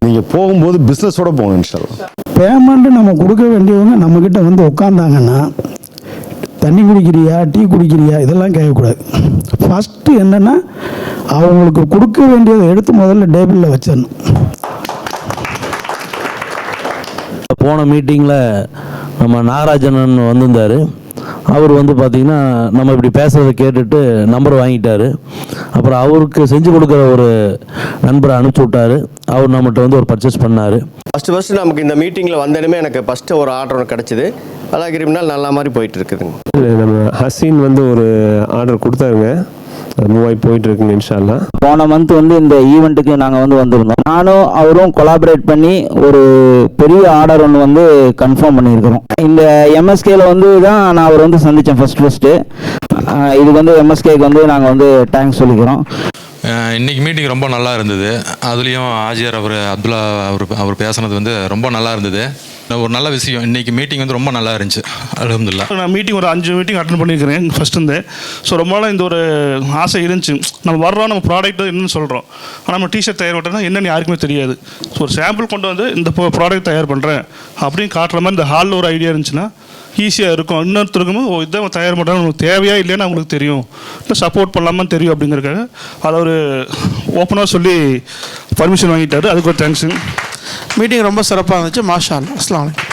நீங்கள் போகும்போது பிஸ்னஸோடு போகணும் இன்ஷால்லா. பேமெண்ட்டு நம்ம கொடுக்க வேண்டியவங்க நம்மக்கிட்ட வந்து உட்காந்தாங்கன்னா தண்ணி குடிக்கிறியா டீ குடிக்கிறியா இதெல்லாம் கேட்கக்கூடாது. ஃபஸ்ட்டு என்னென்னா அவங்களுக்கு கொடுக்க வேண்டியதை எடுத்து முதல்ல டேபிளில் வச்சிடணும். போன மீட்டிங்கில் நம்ம நாகராஜன் வந்திருந்தார். அவர் வந்து பார்த்திங்கன்னா நம்ம இப்படி பேசுகிறத கேட்டுட்டு நம்பர் வாங்கிட்டார். அப்புறம் அவருக்கு செஞ்சு கொடுக்குற ஒரு நண்பரை அனுப்பிச்சி விட்டார். அவர் நம்மகிட்ட வந்து ஒரு பர்ச்சேஸ் பண்ணார். ஃபஸ்ட்டு நமக்கு இந்த மீட்டிங்கில் வந்தேனுமே எனக்கு ஃபஸ்ட்டு ஒரு ஆர்டர் ஒன்று கிடச்சிது. அழகிரினால் நல்லா மாதிரி போயிட்டு இருக்குதுங்க. நம்ம ஹசீன் வந்து ஒரு ஆர்டர் கொடுத்தாருங்க, மூவ் ஆகி போயிட்டு இருக்குங்க இன்ஷால்லா. போன மந்த் வந்து இந்த ஈவெண்ட்டுக்கு நாங்கள் வந்து வந்திருந்தோம். நானும் அவரும் கொலாபரேட் பண்ணி ஒரு பெரிய ஆர்டர் ஒன்று வந்து கன்ஃபார்ம் பண்ணியிருக்கிறோம். இந்த எம்எஸ்கேல வந்து தான் நான் அவர் வந்து சந்தித்தேன் ஃபஸ்ட்டு. இதுக்கு வந்து எம்எஸ்கேக்கு வந்து நாங்கள் வந்து தேங்க்ஸ் சொல்லிக்கிறோம். இன்றைக்கி மீட்டிங் ரொம்ப நல்லா இருந்தது. அதுலேயும் ஆஜியார் அப்துல்லா அவர் பேசுனது வந்து ரொம்ப நல்லா இருந்தது. ஒரு நல்ல விஷயம். இன்றைக்கி மீட்டிங் வந்து ரொம்ப நல்லா இருந்துச்சு. அல்ஹம்துலில்லாஹ். நான் மீட்டிங் ஒரு 5 மீட்டிங் அட்டன் பண்ணியிருக்கிறேன் ஃபஸ்ட்டு. ஸோ ரொம்ப நாள் இந்த ஒரு ஆசை இருந்துச்சு. நம்ம வர்றோம், நம்ம ப்ராடக்ட் என்னன்னு சொல்கிறோம், ஆனால் நம்ம டிஷர்ட் தயார் பண்ணுறோம்னா என்னென்னு யாருக்குமே தெரியாது. ஸோ ஒரு சாம்பிள் கொண்டு வந்து இந்த ப்ராடக்ட் தயார் பண்ணுறேன் அப்படின்னு காட்டுற மாதிரி இந்த ஹாலில் ஒரு ஐடியா இருந்துச்சுன்னா ஈஸியாக இருக்கும். இன்னொருத்தருக்கும் இதான் தயார் பண்ணுறாங்க, உங்களுக்கு தேவையா இல்லைன்னு அவங்களுக்கு தெரியும், இல்லை சப்போர்ட் பண்ணலாமான்னு தெரியும். அப்படிங்கிறக்காக அதை ஒரு ஓப்பனாக சொல்லி பர்மிஷன் வாங்கிட்டாரு. அதுக்கு ஒரு தேங்க்ஸுங்க. மீட்டிங் ரொம்ப சிறப்பாக இருந்துச்சு. மாஷா அல்லாஹ். அஸ்ஸலாமு அலைக்கும்.